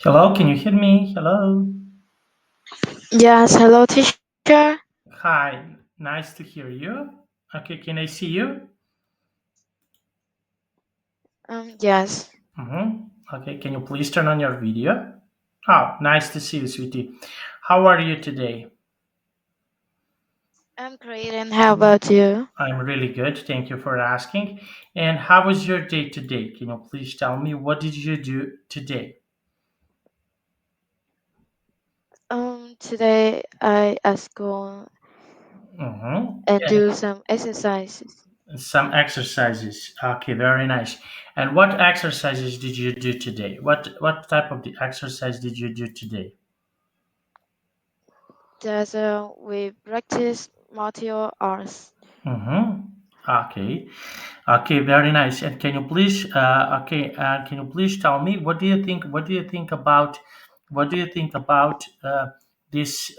Hello, can you hear me? Hello. Yes, hello, teacher. Hi, nice to hear you. Okay, can I see you? Yes, Okay, can you please turn on your video? Oh, nice to see you, sweetie. How are you today? I'm great. And how about you? I'm really good. Thank you for asking. And how was your day today? Can you please tell me what did you do today? Today I at school and Yeah, do some exercises. some exercises. Okay, very nice. And what exercises did you do today? What type of the exercise did you do today? We practice martial arts. Mm-hmm. Okay. Okay. Very nice. And can you please, can you please tell me what do you think? What do you think about? What do you think about these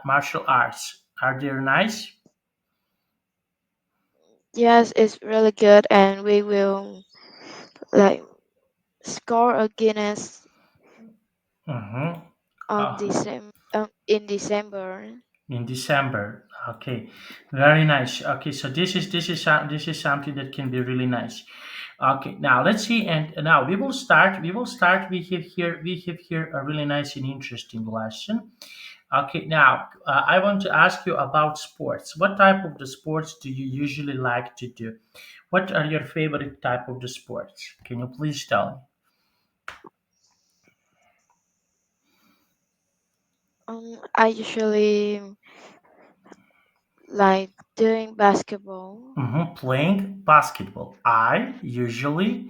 martial arts? Are they nice? Yes, it's really good, and we will like score a Guinness Mm-hmm. on December. In December. In December. Okay, very nice. Okay, so this is something that can be really nice. Okay, now let's see, and now we will start. We will start. We have here a really nice and interesting lesson. Okay, now I want to ask you about sports. What type of the sports do you usually like to do? What are your favorite type of the sports? Can you please tell I usually like doing basketball. me? Playing basketball. I usually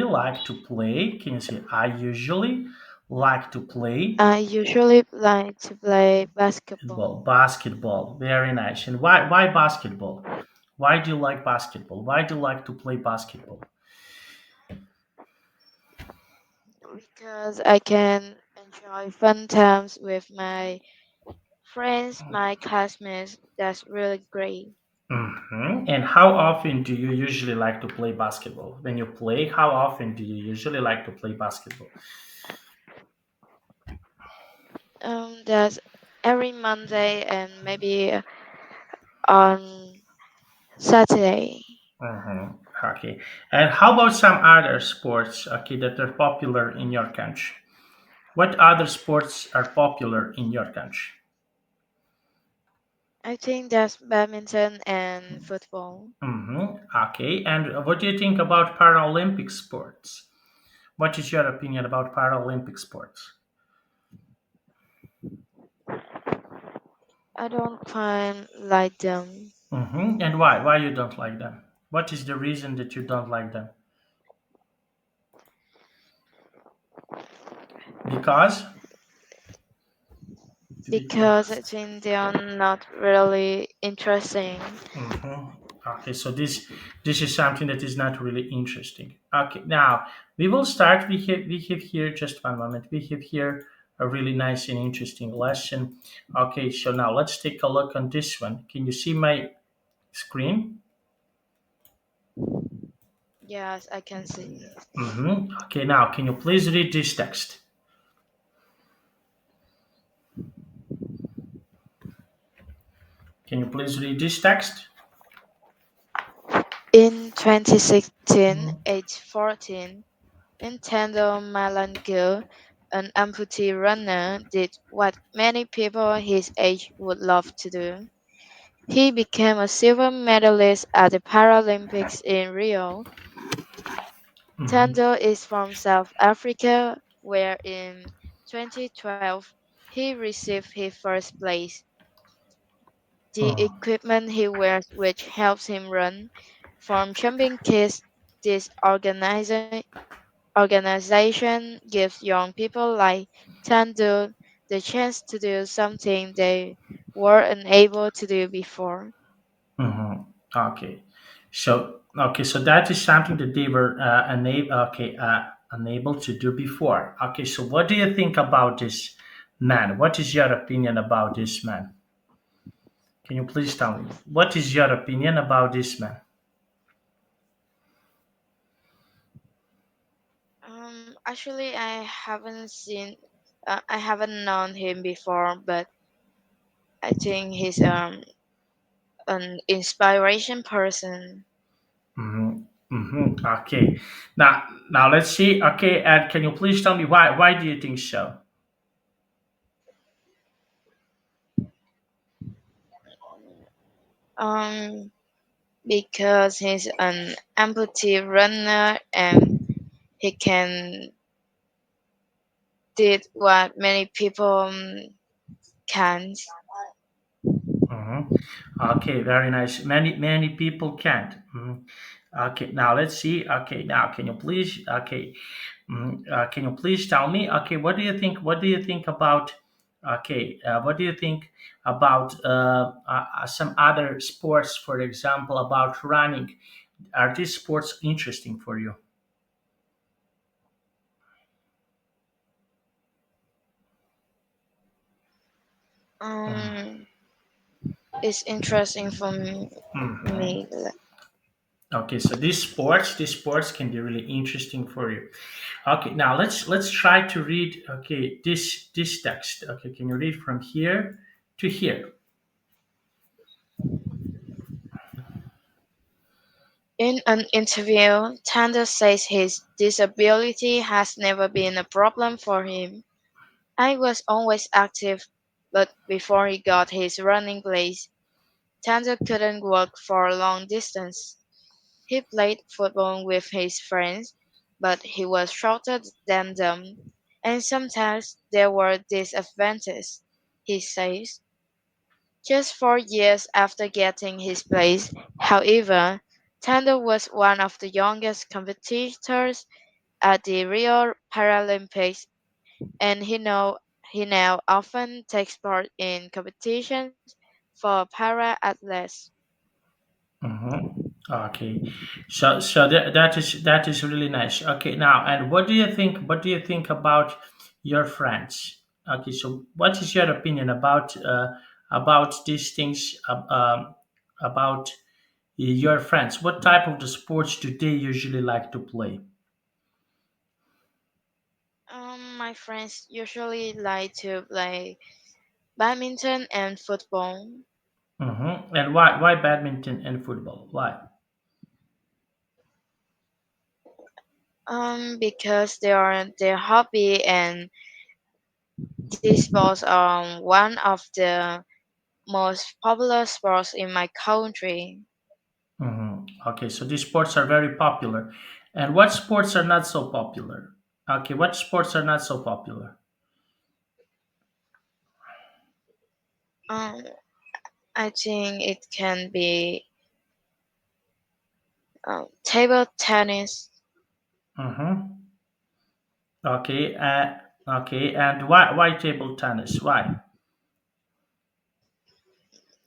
like to play. Can you say I usually like to play I usually like to play basketball? basketball. Basketball. Very nice. And why basketball? Why do you like basketball? Why do you like to play basketball? Because I can enjoy fun times with my friends, my classmates. That's really great. And how often do you usually like to play basketball? When you play, how often do you usually like to play basketball? That's every Monday and maybe on Saturday. Mhm. Okay. And how about some other sports, okay, that are popular in your country? What other sports are popular in your country? I think that's badminton and football. Okay. And what do you think about Paralympic sports? What is your opinion about Paralympic sports? I don't find like them And why? Why you don't like them? What is the reason that you don't like them? Because? because I think they are not really interesting. Mhm. Okay, so this is something that is not really interesting. Okay, now we will start. We have here just one moment. We have here a really nice and interesting lesson. Okay, so now let's take a look on this one. Can you see my screen? Yes, I can see. Okay, now can you please read this text? Can you please read this text? In 2016, Mhm. age 14, Nintendo Malango, an amputee runner, did what many people his age would love to do. He became a silver medalist at the Paralympics in Rio. Mhm. Tando is from South Africa, where in 2012 he received his first place. The Mhm. equipment he wears, which helps him run, from jumping kits, this organization gives young people like Tando the chance to do something they were unable to do before. Okay, so that is something that they were unable to do before. Okay, so what do you think about this man? What is your opinion about this man? Can you please tell me what is your opinion about this man? Actually, I haven't known him before, but I think he's an inspiration person. Mm-hmm. Mm-hmm. Okay. Now let's see. Okay, and can you please tell me why do you think so? Um, because he's an amputee runner and he can did what many people can't. Mm-hmm. Okay, very nice. Many people can't. Mhm. Okay, now let's see. Okay, now can you please? Okay, can you please tell me? Okay, what do you think? What do you think about? Okay, what do you think about some other sports? For example, about running. Are these sports interesting for you? Um, it's interesting for Mm-hmm. me. Okay, so these sports can be really interesting for you. Okay, now let's try to read. Okay, this text. Okay, can you read from here to here? In an interview, Tanda says his disability has never been a problem for him. I was always active, but before he got his running place, Tanda couldn't walk for a long distance. He played football with his friends, but he was shorter than them, and sometimes there were disadvantages. He says, just 4 years after getting his place, however, Tanda was one of the youngest competitors at the Rio Paralympics, and he now often takes part in competitions for para-athletes. Mm-hmm. Okay, so that is really nice. Okay, now and what do you think? What do you think about your friends? Okay, so what is your opinion about these things? About your friends? What type of the sports do they usually like to play? My friends usually like to play badminton and football, Mm-hmm. And why badminton and football? Why? because they are their hobby, and these sports are one of the most popular sports in my country. Mm-hmm. Okay, so these sports are very popular. And what sports are not so popular? Okay, what sports are not so popular? Um, I think it can be table tennis Mm-hmm. Okay, okay, and why table tennis? Why?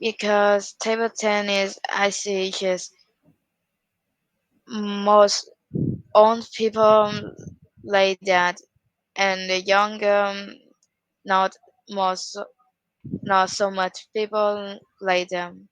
because table tennis I see just most old people like that, and the younger not most not so much people like them.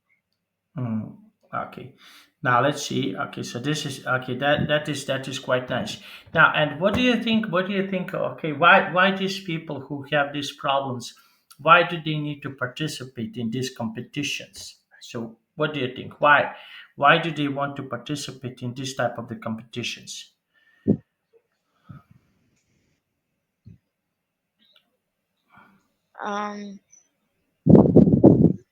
Mm, okay. Now let's see. Okay, so this is okay. That is quite nice. Now, and what do you think? What do you think? Okay, why these people who have these problems? Why do they need to participate in these competitions? So, what do you think? Why do they want to participate in this type of the competitions? Um,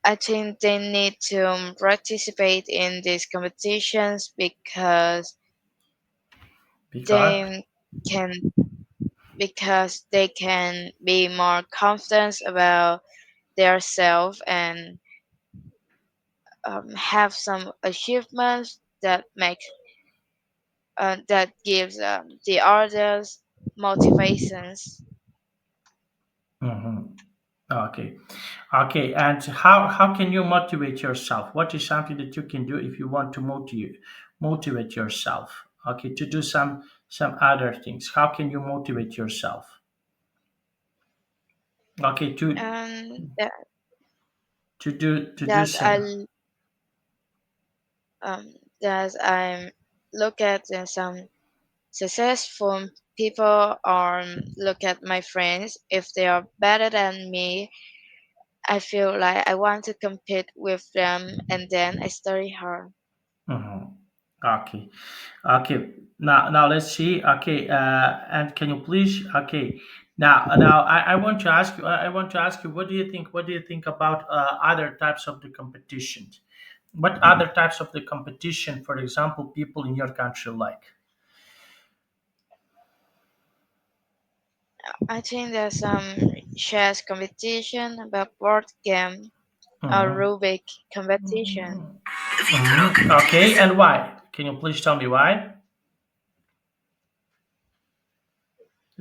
I think they need to participate in these competitions because Because. they can be more confident about their self and have some achievements that gives the others motivations. Mhm. Okay. Okay, and how can you motivate yourself? What is something that you can do if you want to motivate yourself? Okay, to do some other things. How can you motivate yourself? Okay, And to do that some. um, that I look at some Successful people look at my friends. If they are better than me, I feel like I want to compete with them and then I study hard. Mhm. Okay. Okay. Now let's see. Okay. And can you please? Okay. Now I want to ask you. I want to ask you. What do you think? What do you think about other types of the competitions? What other types of the competition, for example, people in your country like? I think there's some chess competition, about board game, or Mhm. Rubik competition. Mhm. Okay. And why? Can you please tell me why?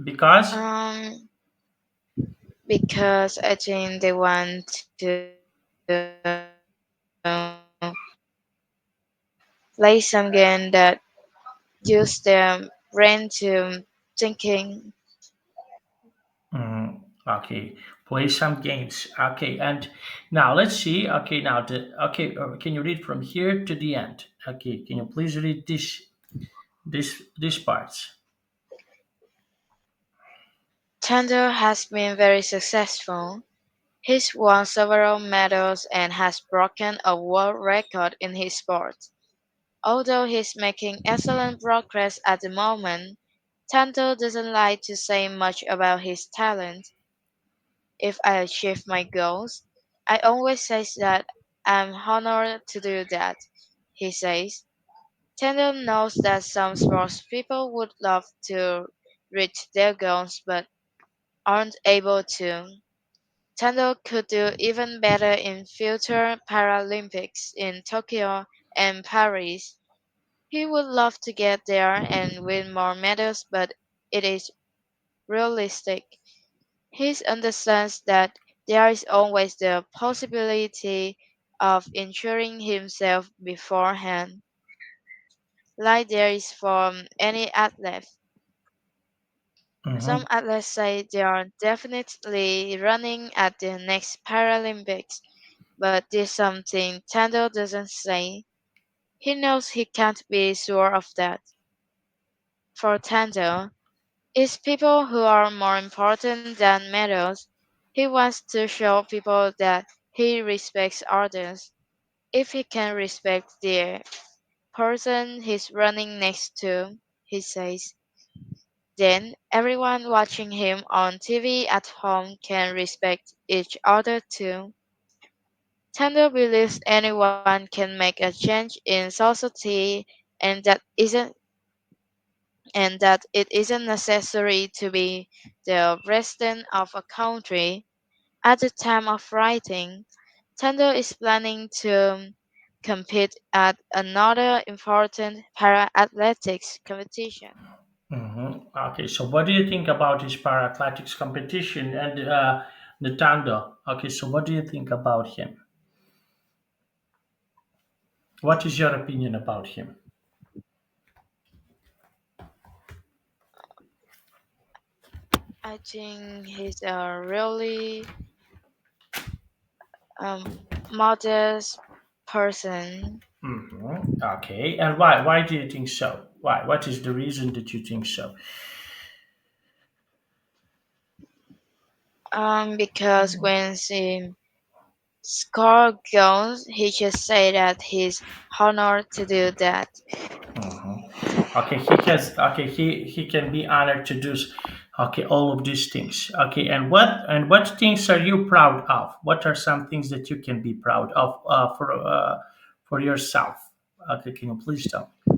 Because. Um, because I think they want to play some game that use their brain to thinking. Okay, play some games. Okay, and now let's see. Okay, now can you read from here to the end? Okay, can you please read this parts? Tando has been very successful. He's won several medals and has broken a world record in his sport. Although he's making excellent progress at the moment, Tando doesn't like to say much about his talent. If I achieve my goals, I always say that I'm honored to do that, he says. Tando knows that some sports people would love to reach their goals but aren't able to. Tando could do even better in future Paralympics in Tokyo and Paris. He would love to get there and win more medals, but it is realistic. He understands that there is always the possibility of injuring himself beforehand, like there is for any athlete. Mm-hmm. Some athletes say they are definitely running at the next Paralympics, but there's something Tando doesn't say. He knows he can't be sure of that. For Tando, it's people who are more important than medals. He wants to show people that he respects others. If he can respect the person he's running next to, he says, then everyone watching him on TV at home can respect each other too. Tando believes anyone can make a change in society and that it isn't necessary to be the president of a country. At the time of writing, Tando is planning to compete at another important para athletics competition. Okay, so what do you think about this para athletics competition and Nintendo? Okay, so what do you think about him? What is your opinion about him? I think he's a really modest person Okay, and why? Why do you think so? Why? What is the reason that you think so? because when he score goals, he just say that he's honored to do that. Okay, he can be honored to do okay all of these things. Okay, and what things are you proud of? What are some things that you can be proud of for yourself? Okay, can you please tell me?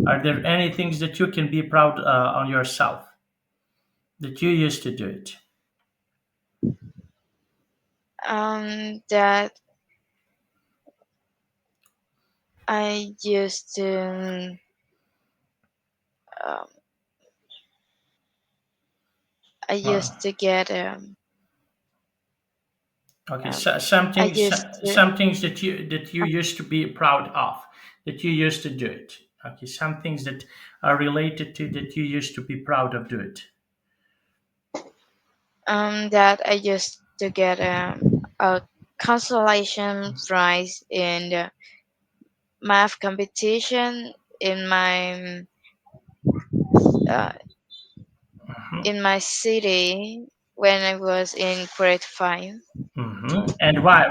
Are there any things that you can be proud on yourself that you used to do it? That I used um, I Uh, used to get okay, um, so, I used to some things that you used to be proud of, that you used to do it. Okay, some things that are related to that you used to be proud of do it. that I used to get a consolation prize in the math competition in my uh, in my city when I was in grade 5. And why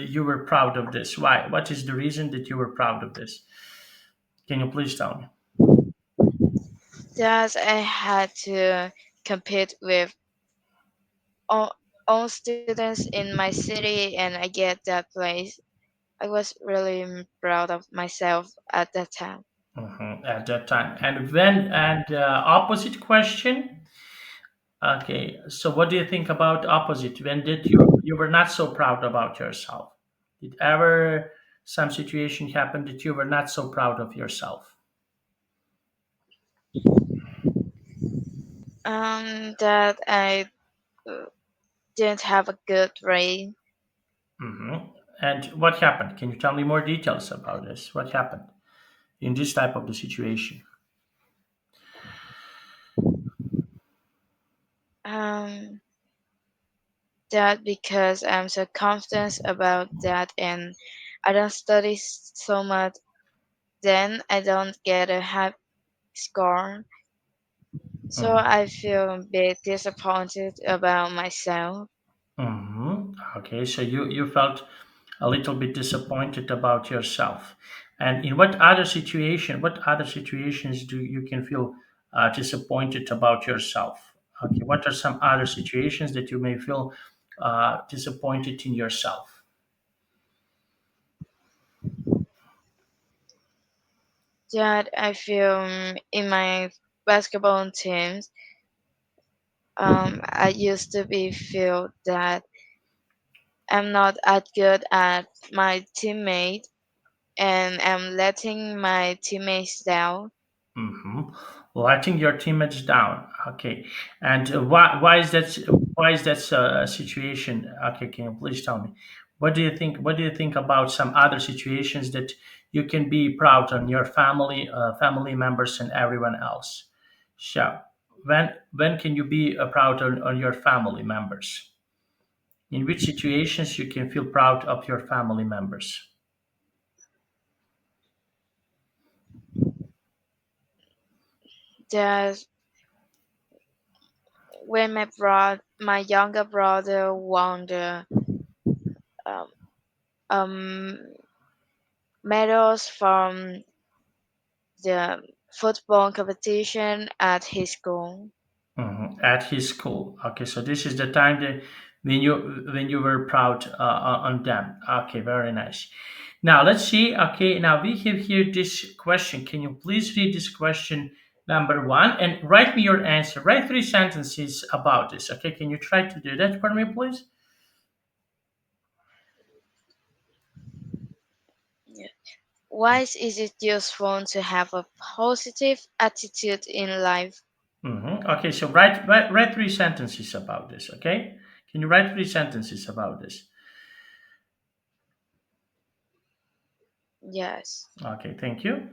you were proud of this? Why? What is the reason that you were proud of this? Can you please tell me? Thus, I had to compete with all, all students in my city, and I get that place. I was really proud of myself at that time. At that time, and when and opposite question. Okay, so what do you think about opposite? When did you were not so proud about yourself? Did ever some situation happen that you were not so proud of yourself? That I uh, didn't have a good grade. hmm And what happened? Can you tell me more details about this? What happened in this type of the situation? Um, that because I'm so confident about that, and I don't study so much, then I don't get a high score. So Mm-hmm. I feel a bit disappointed about myself. Okay, so you felt a little bit disappointed about yourself, and in what other situations do you can feel disappointed about yourself? Okay, what are some other situations that you may feel disappointed in yourself? That I feel in my basketball teams, I used to be feel that I'm not as good at my teammate, and I'm letting my teammates down. hmm Letting your teammates down. Okay, and why is that? Why is that situation? Okay, can you please tell me? What do you think? What do you think about some other situations that you can be proud on your family, family members, and everyone else? So when can you be proud on your family members? In which situations you can feel proud of your family members? That when my younger brother won the um, um, medals from the football competition at his school. At his school. Okay, so this is the time that when you were proud on them. Okay, very nice. Now let's see. Okay, now we have here this question. Can you please read this question number one and write me your answer? Write three sentences about this. Okay, can you try to do that for me, please? Yeah. Why is it useful to have a positive attitude in life? Okay, so write three sentences about this. Okay, can you write three sentences about this? Yes. Okay, thank you.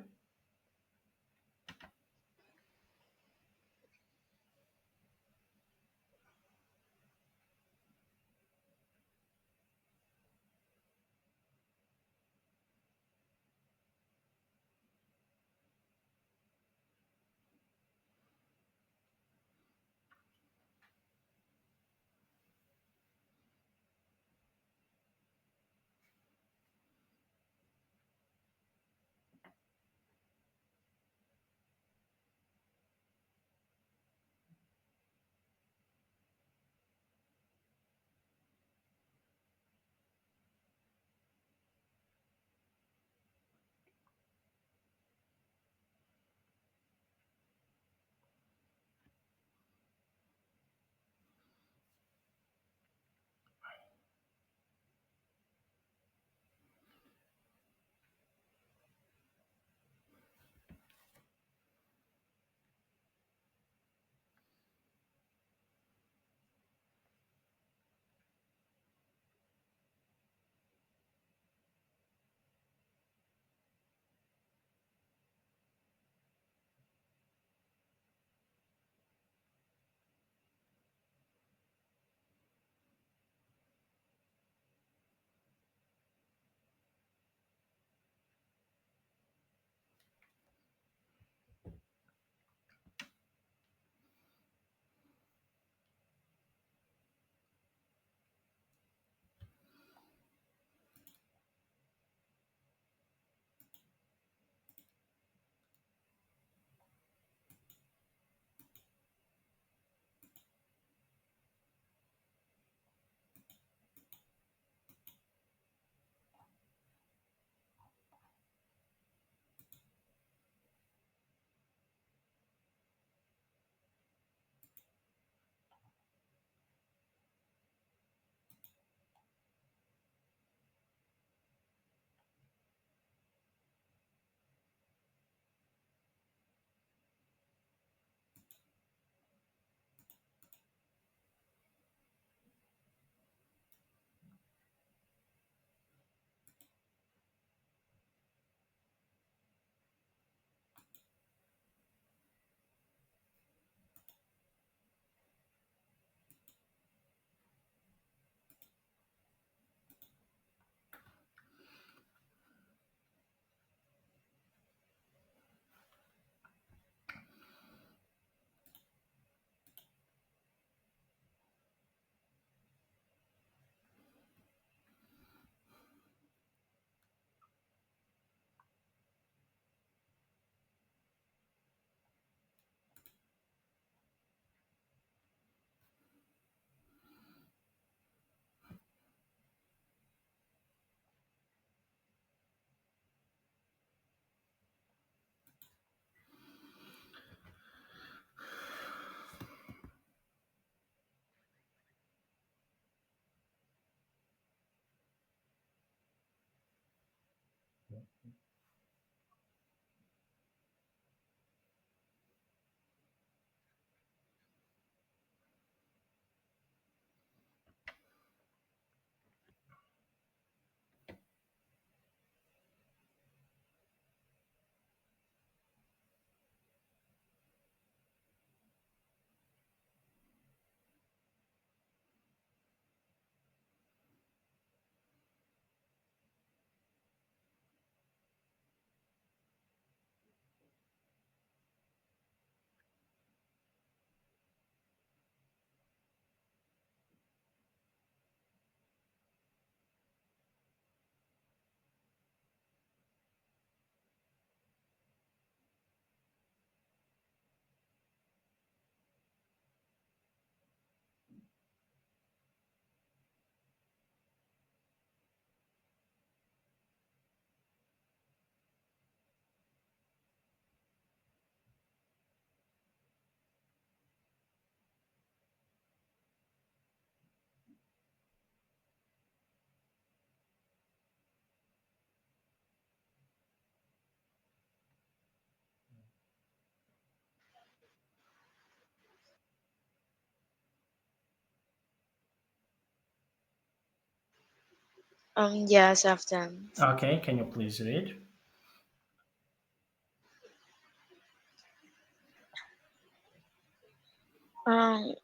Yes, often. Okay, can you please read?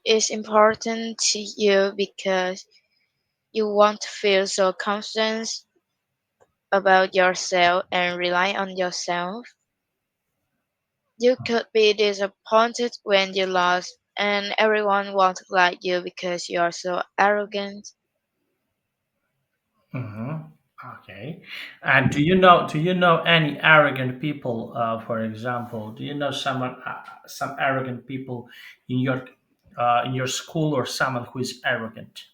It's important to you because you want to feel so confident about yourself and rely on yourself. You could be disappointed when you lost, and everyone won't like you because you are so arrogant. Mm-hmm. Okay. And do you know any arrogant people? For example, do you know some arrogant people in your school, or someone who is arrogant?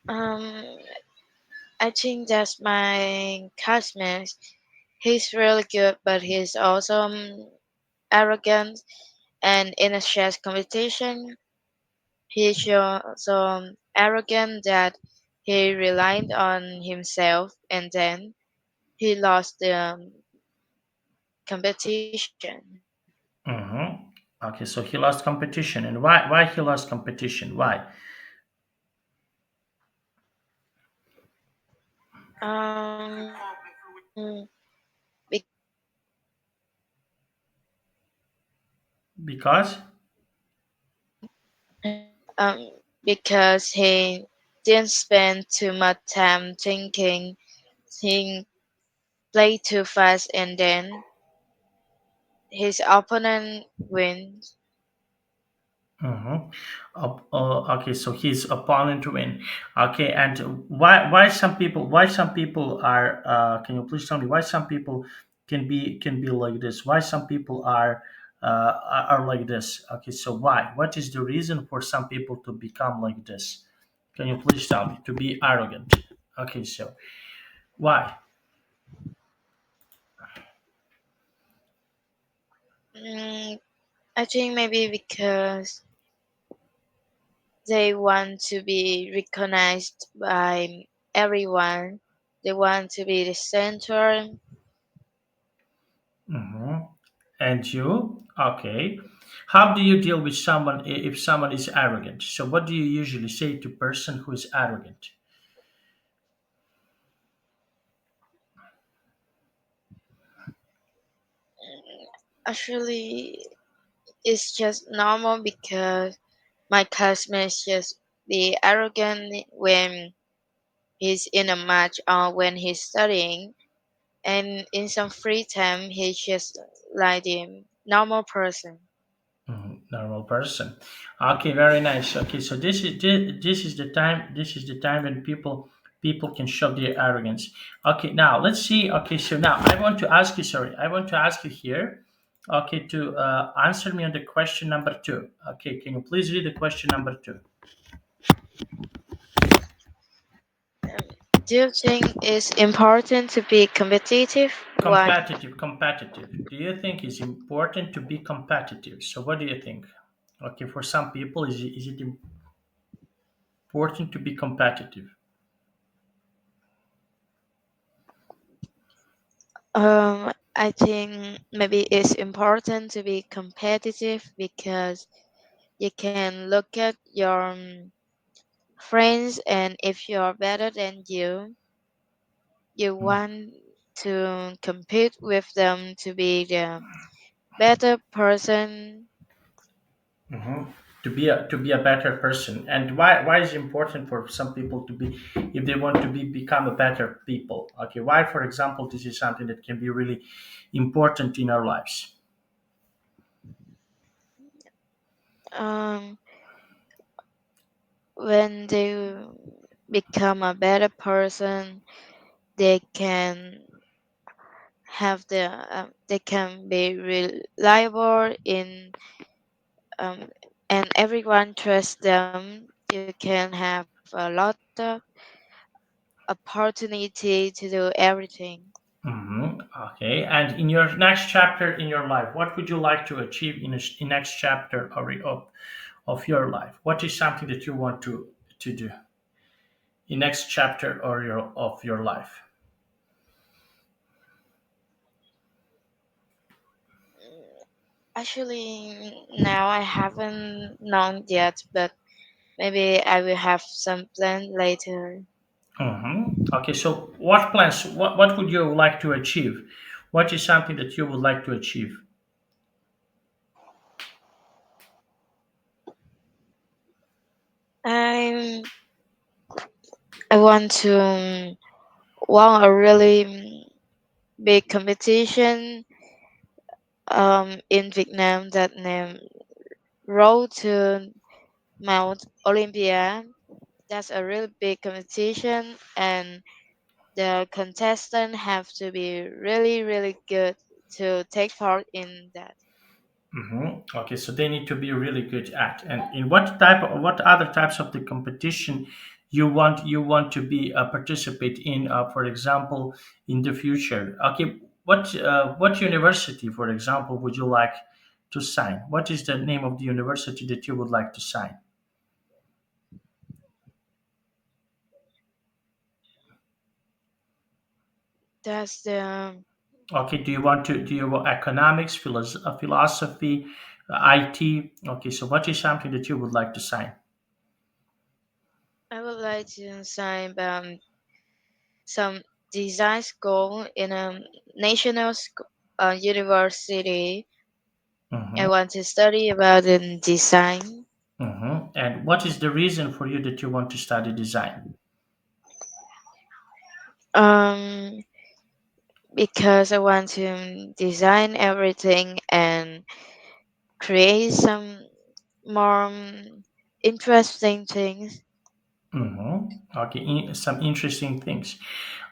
Um, I think that's my classmate. He's really good, but he's also arrogant. And in a chess competition, he's so arrogant that he relied on himself, and then he lost the competition. Mm-hmm. Okay, so he lost competition, and why he lost competition? Why? Because Because. because he didn't spend too much time thinking. He played too fast, and then his opponent wins. Mm-hmm. Okay, so his opponent win. Okay, and why some people are can you please tell me why some people can be like this? Why some people are like this? Okay, so why? What is the reason for some people to become like this? Can you please tell me to be arrogant? Okay, so why? Mm, I think maybe because they want to be recognized by everyone. They want to be the center. Mm-hmm. And you? Okay. How do you deal with someone if someone is arrogant? So what do you usually say to person who is arrogant? Actually, it's just normal because my classmates just be arrogant when he's in a match or when he's studying, and in some free time he's just like the normal person. Normal person. Okay, very nice. Okay, so this is the time when people can show their arrogance. Okay, now let's see. Okay, so now I want to ask you. Sorry, I want to ask you here. Okay, to answer me on the question number two. Okay, can you please read the question number two? Do you think it's important to be competitive? Why? Competitive. Do you think it's important to be competitive? So what do you think? Okay, for some people, is it important to be competitive? I think maybe it's important to be competitive because you can look at your friends, and if you're better than you want to compete with them to be the better person. Hmm. To be a better person, and why is it important for some people to be, if they want to become a better people? Okay, why, for example, this is something that can be really important in our lives. Um, when they become a better person, they can they can be reliable in um, and everyone trusts them. You can have a lot of opportunity to do everything. Hmm. Okay, and in your next chapter in your life, what would you like to achieve in next chapter of your life? What is something that you want to do in next chapter of your life? Actually, now I haven't known yet, but maybe I will have some plan later. Okay, so what plans? What would you like to achieve? What is something that you would like to achieve? I'm I want to won a really big competition in Vietnam that named Road to Mount Olympia. That's a really big competition, and the contestants have to be really, really good to take part in that. Okay, so they need to be really good at. And in what other types of the competition you want to be participate in? For example, in the future. Okay, what university, for example, would you like to sign? What is the name of the university that you would like to sign? That's the Okay, do you want economics, philosophy, IT? Okay, so what is something that you would like to sign? I would like to sign some design school in a national university. I Mm-hmm. want to study about design Mm-hmm. And what is the reason for you that you want to study design? um, because I want to design everything and create some more interesting things. Mm-hmm. Okay, some interesting things.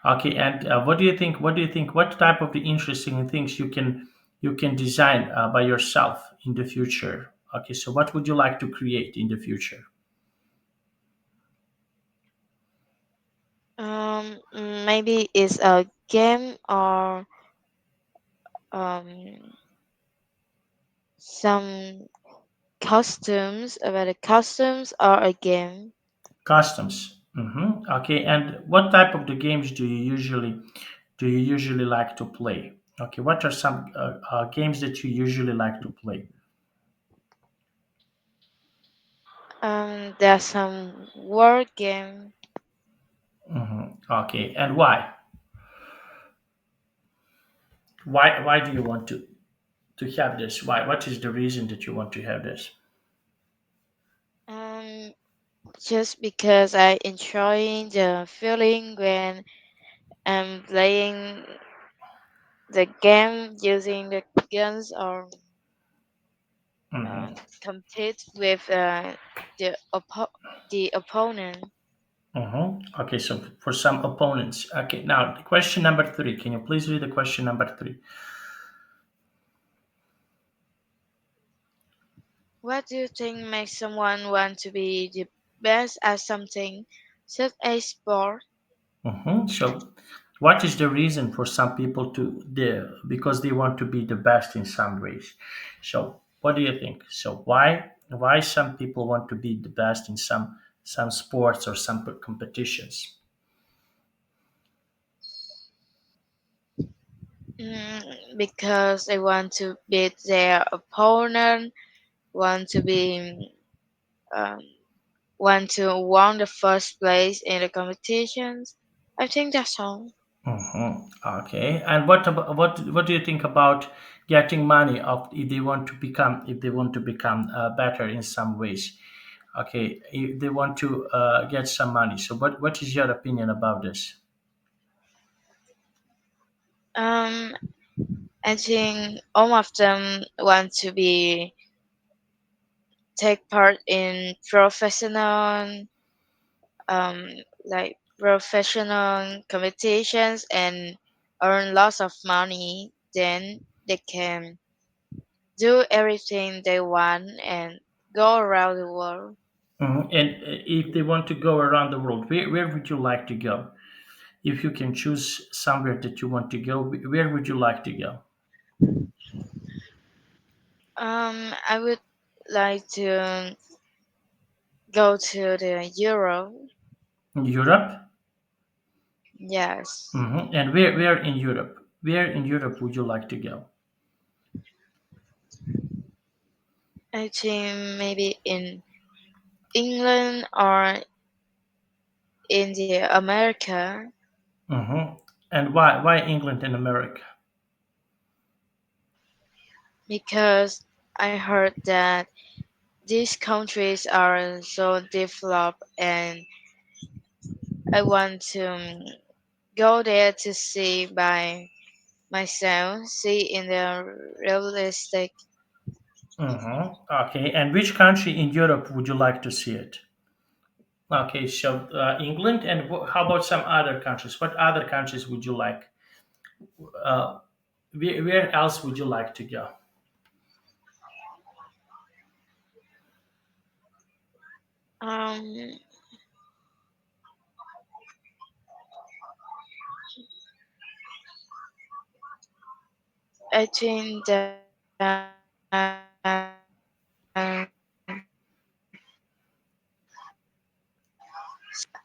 Okay, and what do you think? What do you think? What type of the interesting things you can design by yourself in the future? Okay, so what would you like to create in the future? Maybe it's a game or um, some costumes about the costumes or a game. Customs. Okay, and what type of the games do you usually like to play? Okay, what are some games that you usually like to play? There's some word game. Okay, and why? Why do you want to have this? Why? What is the reason that you want to have this? Um, just because I enjoy the feeling when I'm playing the game using the guns or uh, Mm-hmm. compete with the opponent. Okay, so for some opponents. Okay, now question number three. Can you please read the question number three? What do you think makes someone want to be the best at something, such as sport? So, what is the reason for some people because they want to be the best in some ways? So, what do you think? So, why some people want to be the best in some sports or some competitions? Because they want to beat their opponent, want to be um, want to won the first place in the competitions. I think that's all. Okay. And what do you think about getting money of if they want to become better in some ways? Okay, if they want to get some money. So what is your opinion about this? Um, I think all of them want to be take part in um, professional competitions and earn lots of money. Then they can do everything they want and go around the world. And if they want to go around the world, where would you like to go? If you can choose somewhere that you want to go, where would you like to go? I would like to go to the Europe. Europe? Yes, And where in Europe? Where in Europe would you like to go? I think maybe in England or in the America And why England and America? because I heard that these countries are so developed and I want to go there to see by myself, see in the realistic. Okay, and which country in Europe would you like to see it? Okay, so England, and how about some other countries? What other countries would you like? Uh, where else would you like to go? Um, I think that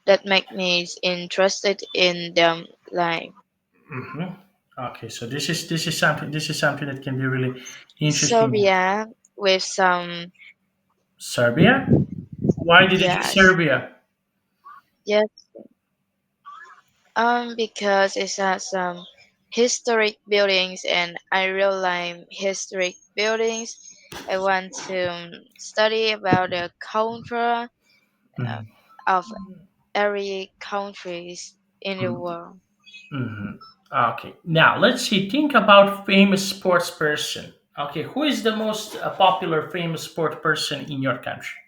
that make me interested in them like hmm Okay, so this is something that can be really interesting. Serbia with some Serbia? Why did you choose yes Serbia? yes because it has some historic buildings and I really like historic buildings. I want to study about the culture uh, of every countries in the world. Mhm. Okay, now let's see. Think about famous sports person. Okay, who is the most popular famous sport person in your country?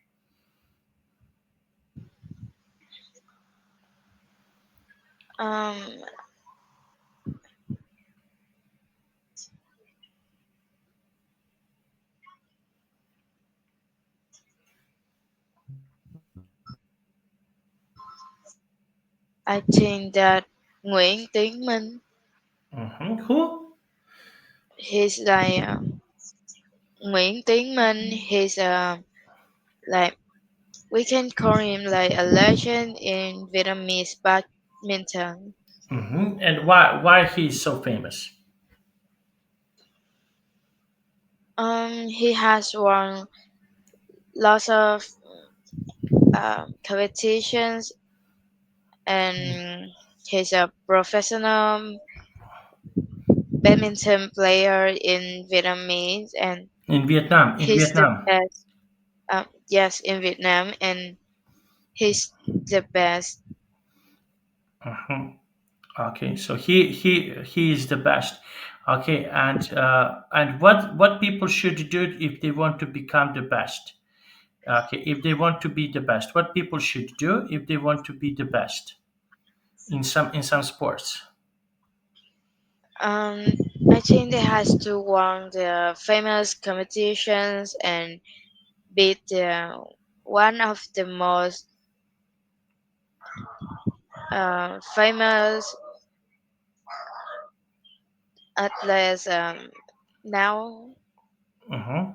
Um, I think that Nguyễn Tiến Minh, Who? he's like Nguyễn Tiến Minh, he's like we can call him like a legend in Vietnamese badminton. And why he is so famous? He has won lots of competitions and he's a professional badminton player in Vietnamese and In Vietnam. In he's the Vietnam. best. Yes, in Vietnam and he's the best. Mhm. Okay, so he is the best. Okay, and what people should do if they want to become the best? Okay, if they want to be the best, what people should do if they want to be the best in some sports? Um, I think they has to won the famous competitions and beat the one of the most famous athletes now. Mm-hmm.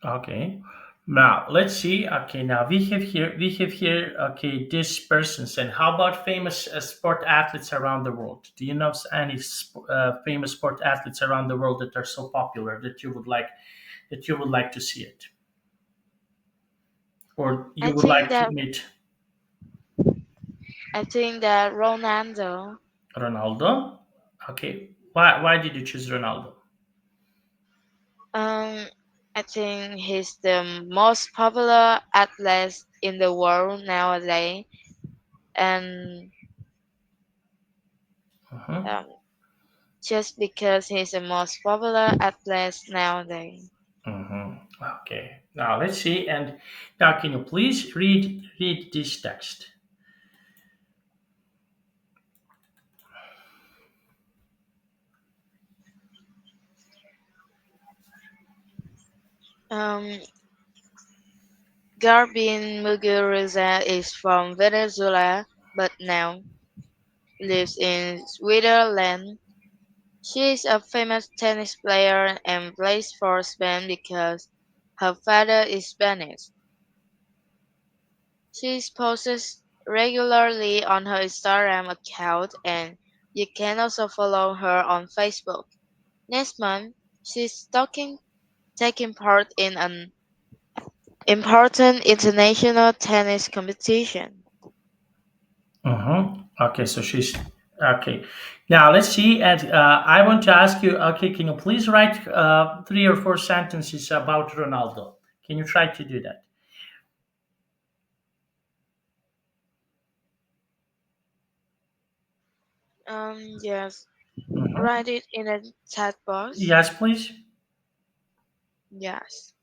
Okay. Now let's see. Okay, now we have here. Okay, this person said, "How about famous sport athletes around the world? Do you know any famous sport athletes around the world that are so popular that you would like to see it, or I you would think like to that meet I think that Ronaldo. Ronaldo?" Okay, why did you choose Ronaldo? Um, I think he's the most popular athlete in the world nowadays, and Uh-huh. um, just because he's the most popular athlete nowadays. Mhm. Okay. Now let's see. And now, can you please read this text? Um, Garbin Muguruza is from Venezuela, but now lives in Switzerland. She is a famous tennis player and plays for Spain because her father is Spanish. She posts regularly on her Instagram account, and you can also follow her on Facebook. Next month, she's taking part in an important international tennis competition. Okay, so she's okay. Now let's see. And I want to ask you. Okay, can you please write 3 or 4 sentences about Ronaldo? Can you try to do that? Yes, Mhm. write it in a chat box. Yes, please. Yes.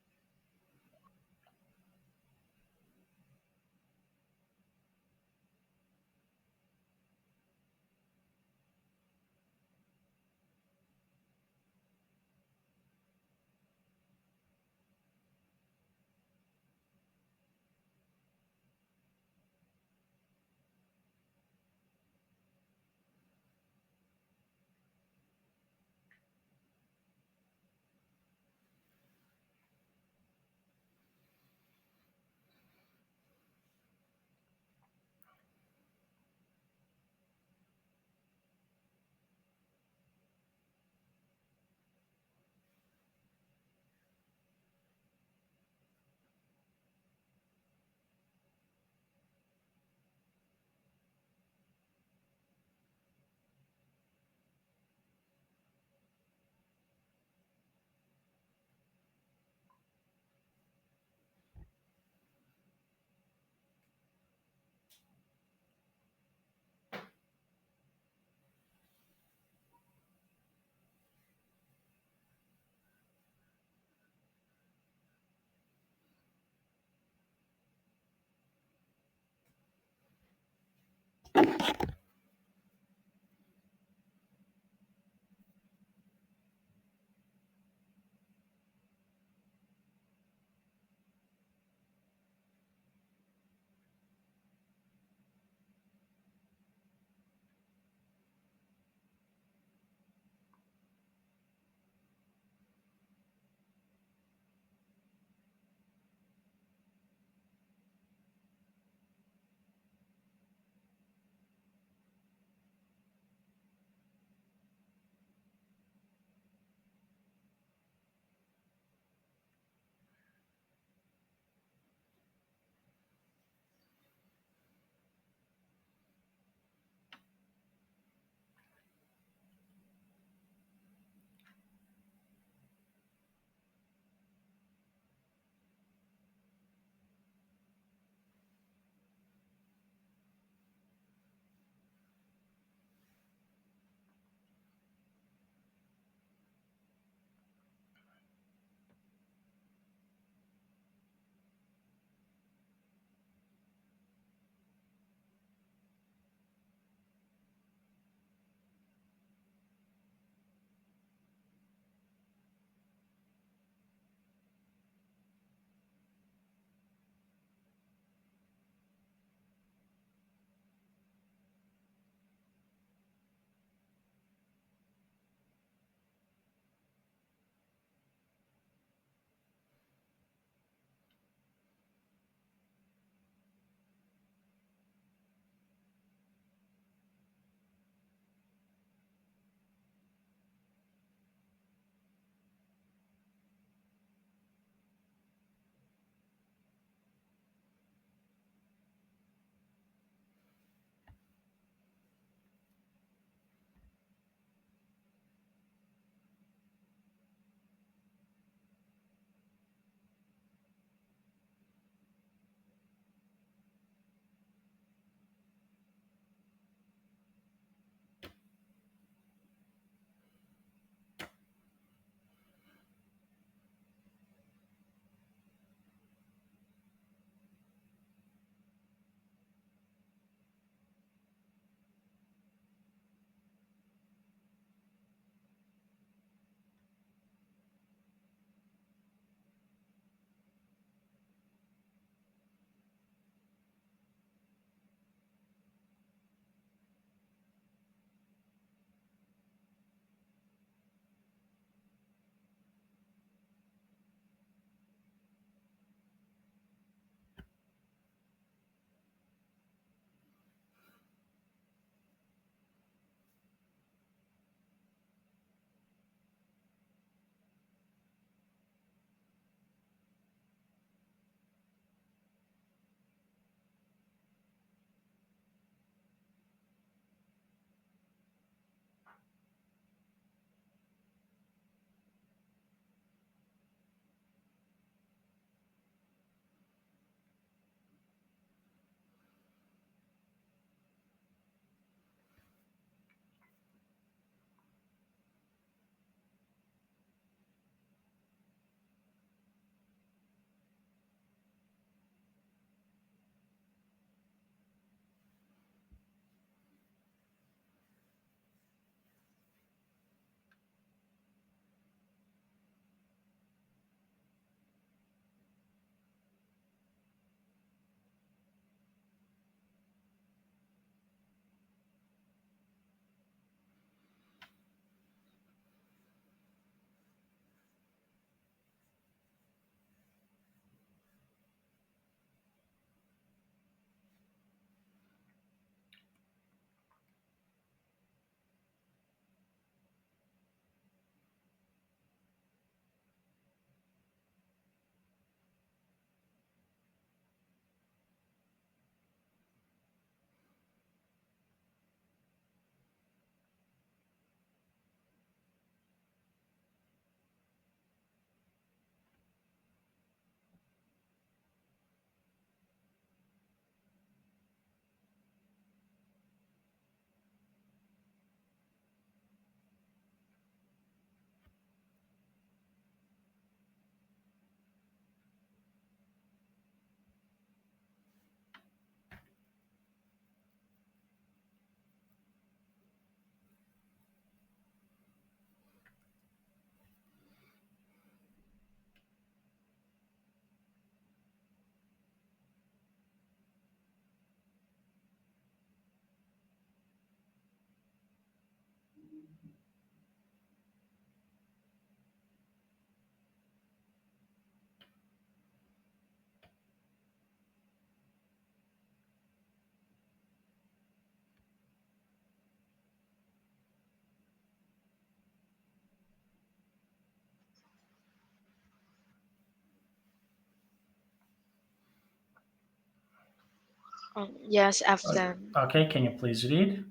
Yes, Okay, often. okay, can you please read?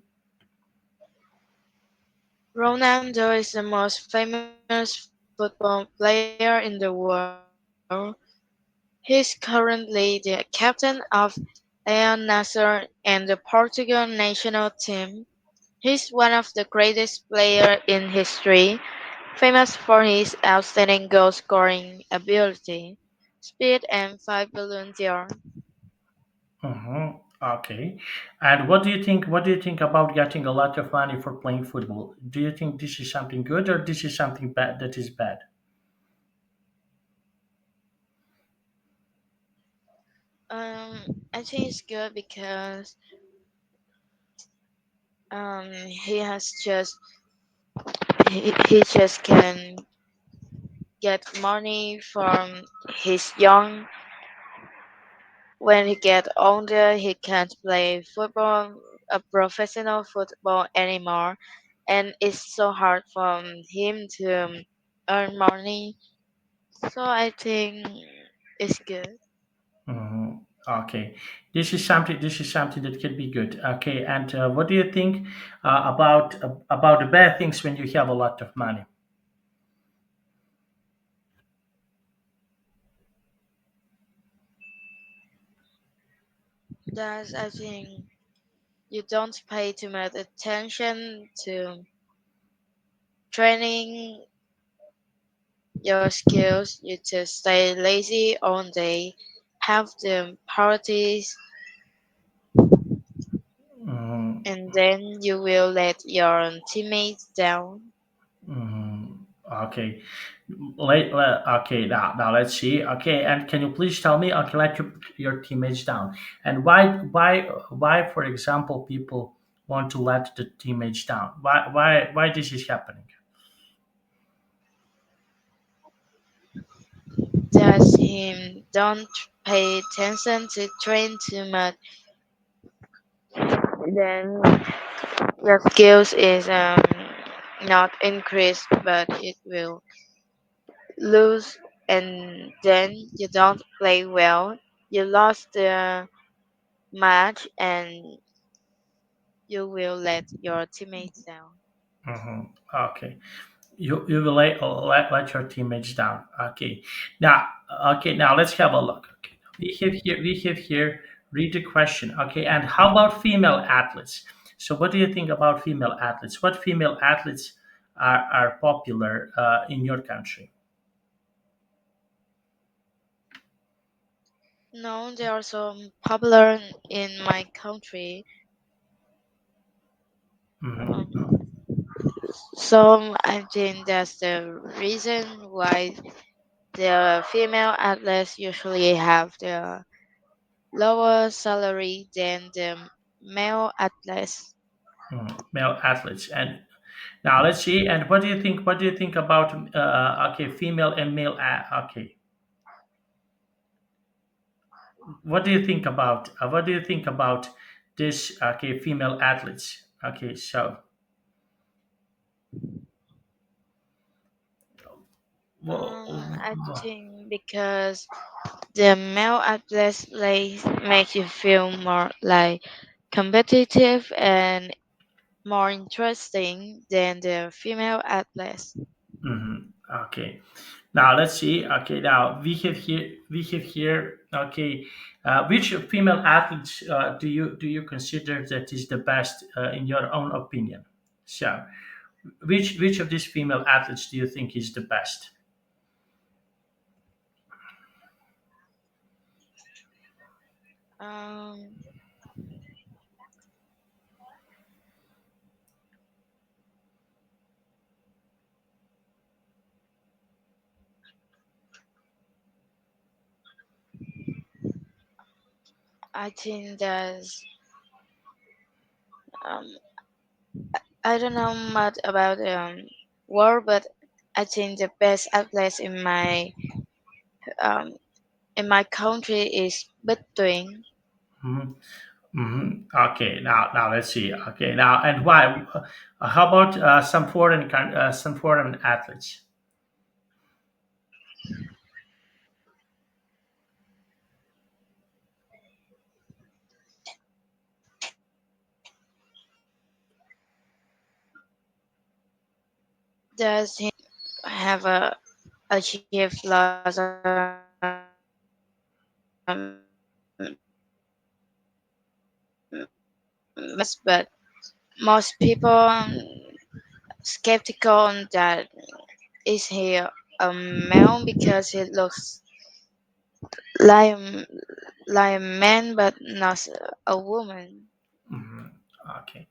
Ronaldo is the most famous football player in the world. He's currently the captain of Al Nasser and the Portugal national team. He's one of the greatest players in history, famous for his outstanding goal scoring ability, speed, and 5 billion yards. Mm-hmm. Okay. And what do you think? What do you think about getting a lot of money for playing football? Do you think this is something good or this is something bad? That is bad. I think it's good because he has just he just can get money from his young. When he get older, he can't play football, a professional football anymore, and it's so hard for him to earn money. So I think it's good. Mhm. Okay, this is something. This is something that can be good. Okay, and what do you think about the bad things when you have a lot of money? That's I think you don't pay too much attention to training your skills. You just stay lazy all day, have the parties, Mm, and then you will let your teammates down. mm, okay, okay. Now let's see. Okay, and can you please tell me? Okay, let your teammates down, and why, for example, people want to let the teammates down? Why this is happening? Does him don't pay attention to train too much, then your skills is not increased, but it will lose, and then you don't play well. You lost the match, and you will let your teammates down. Hmm. Okay. You will let your teammates down. Okay. Now now let's have a look. Okay. We have here read the question. Okay, and how about female athletes? So what do you think about female athletes? What female athletes are popular in your country? No, they are so popular in my country. Hmm. Um, so I think that's the reason why the female athletes usually have the lower salary than the male athletes. Male athletes. And now let's see. And what do you think? What do you think about okay, female and male? Okay, what do you think about what do you think about this? Okay, female athletes. Okay, so I well, think because the male athletes like make you feel more like competitive and more interesting than the female athletes. mhm, okay. Now let's see. Okay, now we have here. Okay, which female athletes do you consider that is the best in your own opinion? So, which of these female athletes do you think is the best? Um, I think that's um, I don't know much about war, but I think the best athletes um, in my country is between. Mhm. Okay, now let's see. Okay, now and why? How about some foreign athletes? Does he have achieved lots of medals? But most people skeptical on that. Is he a male because he looks like like a man, but not a woman? Mhm. Okay.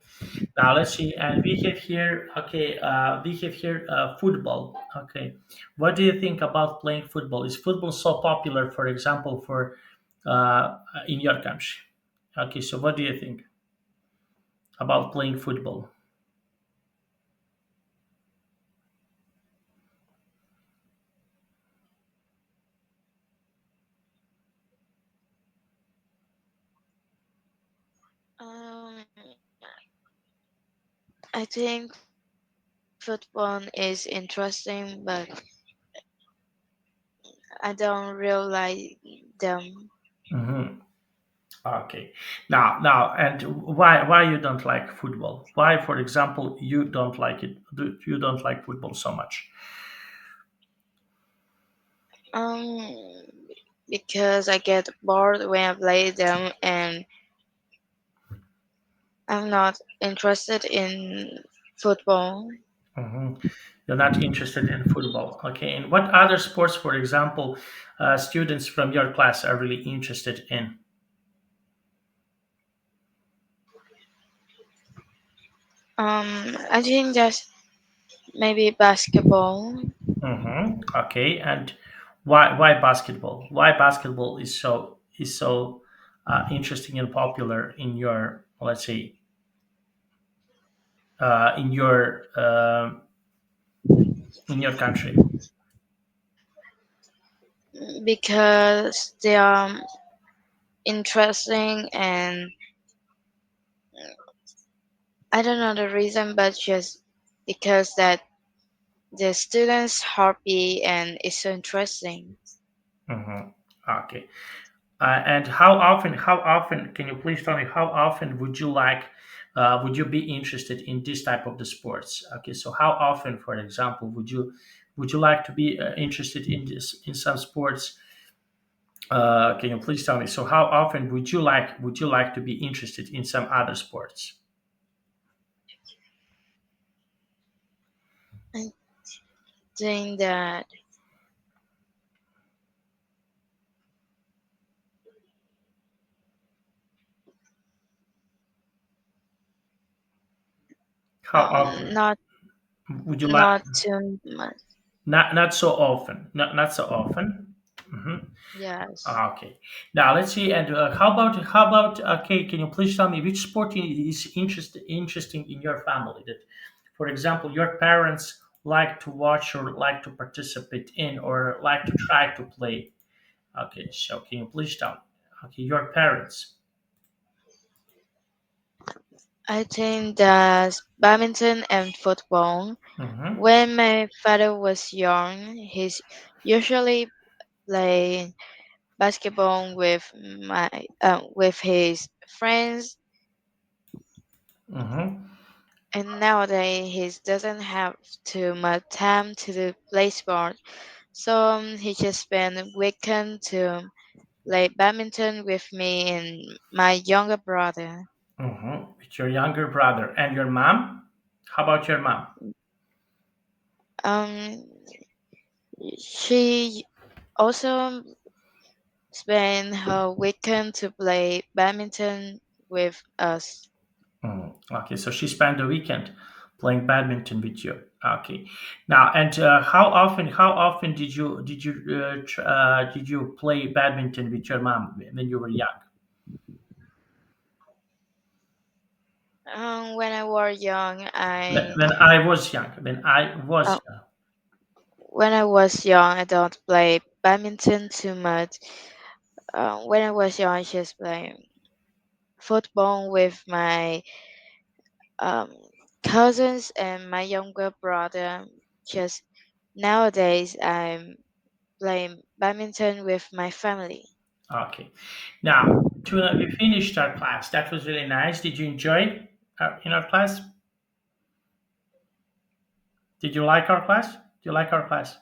Now let's see, and we have here. Okay, we have here football. Okay, what do you think about playing football? Is football so popular, for example, for in your country? Okay, so what do you think about playing football? Um, I think football is interesting, but I don't really like them. Hmm. Okay. Now, and why you don't like football? Why, for example, you don't like it? You don't like football so much? Um, because I get bored when I play them, and I'm not interested in football. Hmm. You're not interested in football. Okay. And what other sports, for example, students from your class are really interested in? I think that's maybe basketball. Hmm. Okay. And why basketball? Why basketball is so interesting and popular in your, let's say, in your country? Because they are interesting, and I don't know the reason, but just because that the students happy and it's so interesting. Hmm. Okay. And how often, can you please tell me how often would you be interested in this type of the sports? Okay, so how often, for example, would you like to be interested in this in some sports? Can you please tell me? So how often would you like to be interested in some other sports? I think that How often not would you like? not too much. Not so often. Not so often. Hmm. Yes. Okay. Now let's see. And how about? Okay, can you please tell me which sport is interesting in your family? That, for example, your parents like to watch or like to participate in or like to try to play. Okay. So can you please tell me? Okay, your parents. I think that badminton and football. Mm-hmm. When my father was young, he's usually playing basketball with his friends, Mm-hmm. and nowadays he doesn't have too much time to do play sport, so he just spend the weekend to play badminton with me and my younger brother. Mm-hmm. With your younger brother and your mom. How about your mom? Um, she also spend her weekend to play badminton with us. Mm, okay, so she spent the weekend playing badminton with you. Okay, now and how often did you play badminton with your mom when you were young? When I was young, When I was young, when I was uh, I don't play badminton too much. When I was young, I just play football with my um, cousins and my younger brother. Just nowadays, I'm playing badminton with my family. okay. Now, we finished our class. That was really nice. Did you enjoy in our class? Did you like our class? Do you like our class?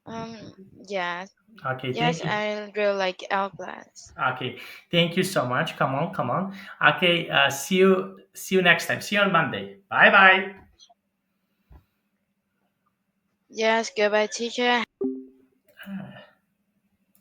Um, yeah, Okay, yes, thank you. I really like our class. Okay, thank you so much. Come on, come on. Okay, see you next time. See you on Monday. Bye bye. Yes, goodbye, teacher.